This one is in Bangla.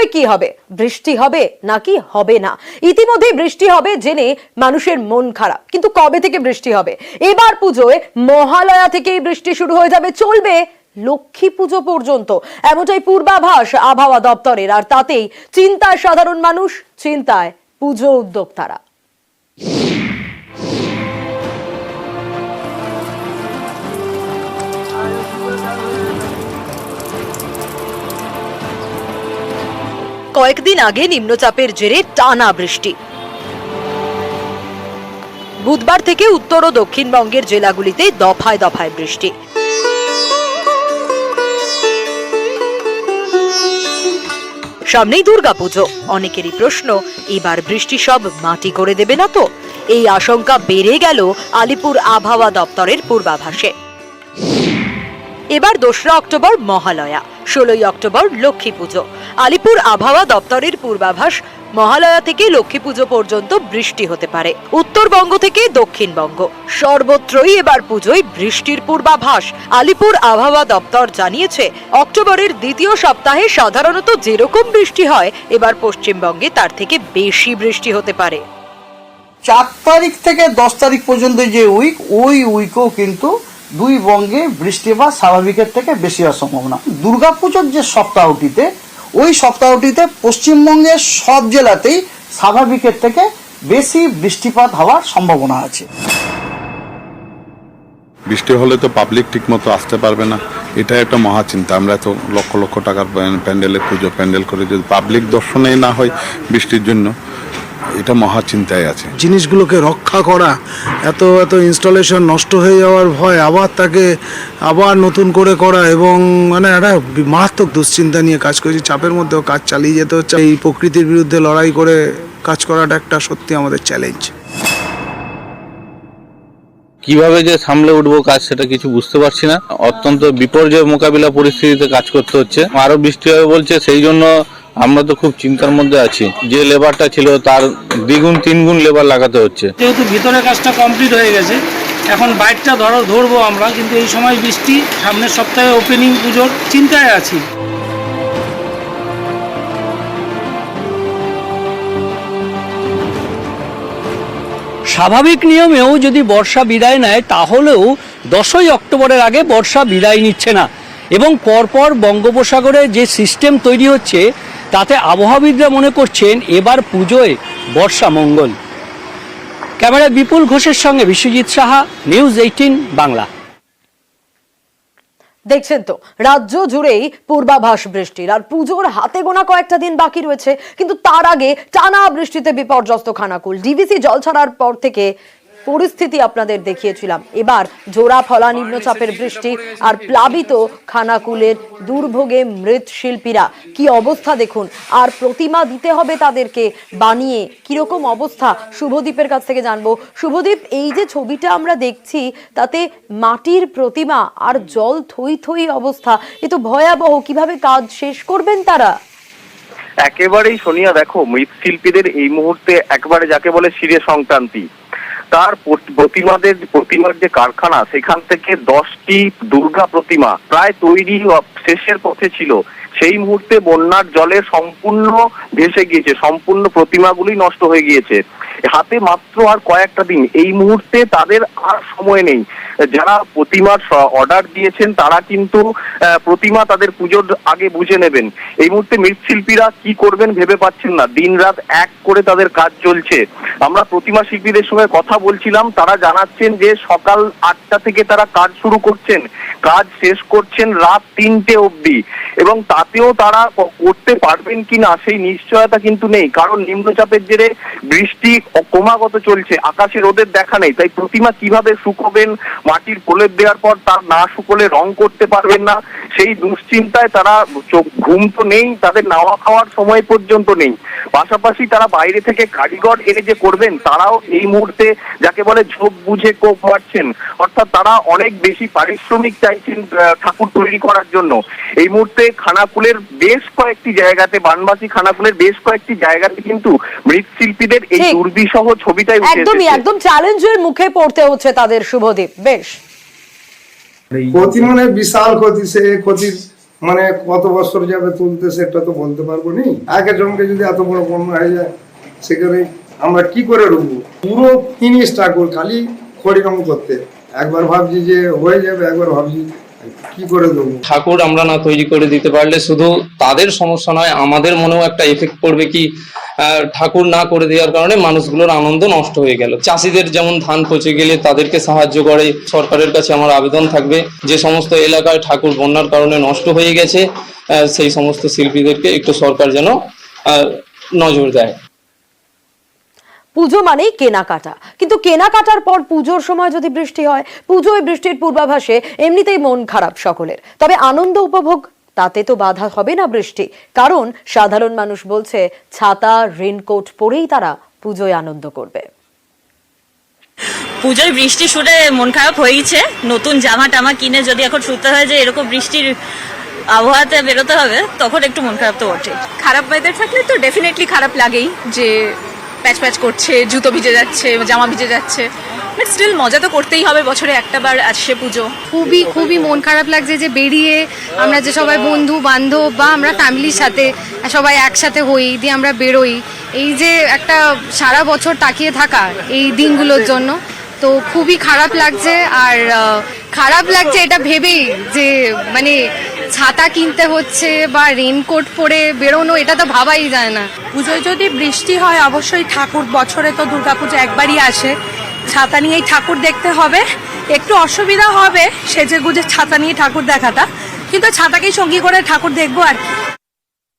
পুজোয় কি হবে, বৃষ্টি হবে নাকি হবে না? ইতিমধ্যে বৃষ্টি হবে জেনে মানুষের মন খারাপ, কিন্তু কবে থেকে বৃষ্টি হবে? এবার পুজোয় মহালয়া থেকেই বৃষ্টি শুরু হয়ে যাবে, চলবে লক্ষ্মী পুজো পর্যন্ত, এমনটাই পূর্বাভাস আবহাওয়া দপ্তরের। আর তাতেই চিন্তায় সাধারণ মানুষ, চিন্তায় পুজো উদ্যোক্তারা। কয়েকদিন আগে নিম্নচাপের জেরে টানা বৃষ্টি। বুধবার থেকে উত্তর ও দক্ষিণবঙ্গের জেলাগুলিতে দফায় দফায় বৃষ্টি। সামনেই দুর্গাপুজো, অনেকেরই প্রশ্ন, এবার বৃষ্টি সব মাটি করে দেবে না তো? এই আশঙ্কা বেড়ে গেল আলিপুর আবহাওয়া দপ্তরের পূর্বাভাসে। এবার 2রা অক্টোবর মহালয়া, 16ই অক্টোবর লক্ষ্মী পুজো। আলিপুর আবহাওয়া দপ্তরের পূর্বাভাস, মহালয়া থেকে লক্ষ্মী পুজো পর্যন্ত বৃষ্টি হতে পারে। উত্তরবঙ্গ থেকে দক্ষিণবঙ্গ সর্বত্রই এবার পুজোয় বৃষ্টির পূর্বাভাস। আলিপুর আবহাওয়া দপ্তর জানিয়েছে, অক্টোবরের দ্বিতীয় সপ্তাহে সাধারণত যেরকম বৃষ্টি হয়, এবার পশ্চিমবঙ্গে তার থেকে বেশি বৃষ্টি হতে পারে। 4 তারিখ থেকে 10 তারিখ পর্যন্ত যে ওই উইকও কিন্তু দুই বঙ্গে বৃষ্টিপাত স্বাভাবিকের থেকে বেশি হওয়ার সম্ভাবনা। দুর্গাপুজোর যে সপ্তাহটিতে, ওই সপ্তাহটিতে পশ্চিমবঙ্গের সব জেলাতেই স্বাভাবিকের থেকে বেশি বৃষ্টিপাত হওয়ার সম্ভাবনা আছে। বৃষ্টি হলে তো পাবলিক ঠিক মতো আসতে পারবে না, এটা একটা মহা চিন্তা। আমরা তো লক্ষ লক্ষ টাকার প্যান্ডেলে পুজো প্যান্ডেল করে, যদি পাবলিক দর্শনেই না হয় বৃষ্টির জন্য, এটা মহা চিন্তায় আছে। জিনিসগুলোকে রক্ষা করা, এত ইনস্টলেশন নষ্ট হয়ে যাওয়ার ভয়, আবার তাকে আবার নতুন করে করা, এবং মানে একটা মারাত্মক দুশ্চিন্তা নিয়ে কাজ করেছি। চাপের মধ্যেও কাজ চালিয়ে যেতে হচ্ছে। এই প্রকৃতির বিরুদ্ধে লড়াই করে কাজ করাটা একটা সত্যি আমাদের চ্যালেঞ্জ। কিভাবে যে সামলে উঠবো কাজ, সেটা কিছু বুঝতে পারছি না। অত্যন্ত বিপর্যয় মোকাবিলা পরিস্থিতিতে কাজ করতে হচ্ছে। আরো বৃষ্টি হবে বলছে, সেই জন্য আমরা তো খুব চিন্তার মধ্যে আছি। যে লেবারটা ছিল তার দ্বিগুণ 3 গুণ লেবার লাগাতে হচ্ছে। যেহেতু ভিতরে কাজটা কমপ্লিট হয়ে গেছে, এখন বাইকটা ধরবো আমরা, কিন্তু এই সময় বৃষ্টি, সামনের সপ্তাহে ওপেনিং পুজোর চিন্তায় আছি। স্বাভাবিক নিয়মেও যদি বর্ষা বিদায় নেয়, তাহলেও 10ই অক্টোবরের আগে বর্ষা বিদায় নিচ্ছে না, এবং পরপর বঙ্গোপসাগরে যে সিস্টেম তৈরি হচ্ছে, তাতে আবহাওয়াবিদরা মনে করছেন এবার পুজোয় বর্ষা মঙ্গল। ক্যামেরায় বিপুল ঘোষের সঙ্গে বিশ্বজিৎ সাহা, নিউজ 18 বাংলা। দেখছেন তো, রাজ্য জুড়েই পূর্বাভাস বৃষ্টির, আর পুজোর হাতে গোনা কয়েকটা দিন বাকি রয়েছে, কিন্তু তার আগে টানা বৃষ্টিতে বিপর্যস্ত খানাকুল। ডিভিসি জল ছাড়ার পর থেকে পরিস্থিতি আপনাদের দেখিয়েছিলাম। এবার জোড়া ফলা নিম্নচাপের বৃষ্টি আর প্লাবিত খানাকুলের দুর্ভোগে মৃৎশিল্পীরা। কি অবস্থা দেখুন, আর প্রতিমা দিতে হবে তাদেরকে বানিয়ে, কিরকম অবস্থা শুভদীপের কাছ থেকে জানবো। শুভদীপ, এই যে ছবিটা আমরা দেখছি, তাতে মাটির প্রতিমা আর জল থই থই অবস্থা, এ তো ভয়াবহ। কিভাবে কাজ শেষ করবেন তারা? একেবারেই সোনিয়া, দেখো, মৃৎশিল্পীদের এই মুহূর্তে একবারে যাকে বলে শিরে সংক্রান্তি। তার প্রতিমার যে কারখানা, সেখান থেকে 10টি দুর্গা প্রতিমা প্রায় তৈরি শেষের পথে ছিল। সেই মুহূর্তে বন্যার জলে সম্পূর্ণ ভেসে গিয়েছে, সম্পূর্ণ প্রতিমাগুলি নষ্ট হয়ে গিয়েছে। হাতে মাত্র আর কয়েকটা দিন, এই মুহূর্তে তাদের আর সময় নেই। যারা প্রতিমার অর্ডার দিয়েছেন তারা কিন্তু প্রতিমা তাদের পুজোর আগে বুঝে নেবেন। এই মুহূর্তে মৃৎশিল্পীরা কি করবেন ভেবে পাচ্ছেন না, দিন রাত এক করে তাদের কাজ চলছে। আমরা প্রতিমা শিল্পীদের সঙ্গে কথা বলছিলাম, তারা জানাচ্ছেন যে সকাল 8টা থেকে তারা কাজ শুরু করছেন, কাজ শেষ করছেন রাত 3টে অবধি, এবং তাতেও তারা করতে পারবেন কিনা সেই নিশ্চয়তা কিন্তু নেই। কারণ নিম্নচাপের জেরে বৃষ্টি ক্রমাগত চলছে, আকাশে রোদের দেখা নেই। তাই প্রতিমা কিভাবে শুকোবেন, মাটির প্রলেপ দেওয়ার পর তার না শুকোলে রং করতে পারবেন না, সেই দুশ্চিন্তায় তারা, ঘুম তো নেই, তাদের নাওয়া খাওয়ার সময় পর্যন্ত নেই। পাশাপাশি তারা বাইরে থেকে কারিগর এনে যে করবেন, তারাও এই মুহূর্তে যাকে বলে ঝোপ বুঝে কোপ মারছেন। অর্থাৎ তারা অনেক বেশি পারিশ্রমিক চাইছেন ঠাকুর তৈরি করার জন্য। এই মুহূর্তে খানাকুলের বেশ কয়েকটি জায়গাতে, বানবাসী খানাকুলের বেশ কয়েকটি জায়গাতে কিন্তু মৃৎশিল্পীদের এই দুর্বিষহ ছবিটাই একদম চ্যালেঞ্জের মুখে পড়তে হচ্ছে তাদের। শুভদীপ, বেশ ক্ষতি মানে বিশাল ক্ষতি, সে ক্ষতির মানে কত বছর যাবে তুলতে সেটা তো বলতে পারবো নি। আগের জনকে যদি এত বড় বন্যা হয়ে যায় সেখানে আমরা কি করে রুখবো? পুরো ফিনিশ ঠাকুর, খালি খড়িরং করতে। একবার ভাবছি যে হয়ে যাবে, একবার ভাবছি কি করে দেবো। ঠাকুর আমরা না তৈরি করে দিতে পারলে শুধু তাদের সমস্যা নয়, আমাদের মনেও একটা এফেক্ট পড়বে কি ঠাকুর না করে দেওয়ার কারণে মানুষগুলোর আনন্দ নষ্ট হয়ে গেল। চাষিদের যেমন ধান পচে গেলে তাদেরকে সাহায্য করে, সরকারের কাছে আমার আবেদন থাকবে যে সমস্ত এলাকায় ঠাকুর বন্যার কারণে নষ্ট হয়ে গেছে সেই সমস্ত শিল্পীদেরকে একটু সরকার যেন নজর দেয়। পুজো মানেই কেনাকাটা, কিন্তু কেনাকাটার পর পুজোর সময় যদি বৃষ্টি হয়, পুজোয় বৃষ্টির পূর্বাভাসে এমনিতেই মন খারাপ সকলের। তবে আনন্দ উপভোগ তাতে তো বাধা হবে না বৃষ্টি, কারণ সাধারণ মানুষ বলছে ছাতা রেনকোট পরেই তারা পুজোয় আনন্দ করবে। পুজোয় বৃষ্টি শুনে মন খারাপ হয়েছে। নতুন জামা টামা কিনে যদি এখন শুতে হয় যে এরকম বৃষ্টির আবহাওয়াতে বেরোতে হবে, তখন একটু মন খারাপ তো বটে। খারাপ ওয়েদার থাকলে তো ডেফিনেটলি খারাপ লাগেই, যে প্যাচ প্যাচ করছে, জুতো ভিজে যাচ্ছে, জামা ভিজে যাচ্ছে, বাট স্টিল মজা তো করতেই হবে, বছরে একটা বার আসছে পুজো। খুবই মন খারাপ লাগছে যে বেরিয়ে আমরা যে সবাই বন্ধু বান্ধব বা আমরা ফ্যামিলির সাথে সবাই একসাথে হই, দিয়ে আমরা বেরোই, এই যে একটা সারা বছর তাকিয়ে থাকা এই দিনগুলোর জন্য, তো খুবই খারাপ লাগছে। আর খারাপ লাগছে এটা ভেবেই যে মানে ছাতা কিনতে হচ্ছে বা রেনকোট পরে বেরোনো, এটা তো ভাবাই যায় না। পুজোয় যদি বৃষ্টি হয়, অবশ্যই ঠাকুর, বছরে তো দুর্গাপুজো একবারই আসে, ছাতা নিয়েই ঠাকুর দেখতে হবে। একটু অসুবিধা হবে সেজে গুজে ছাতা নিয়ে ঠাকুর দেখাটা, কিন্তু ছাতাকেই সঙ্গী করে ঠাকুর দেখবো আর কি।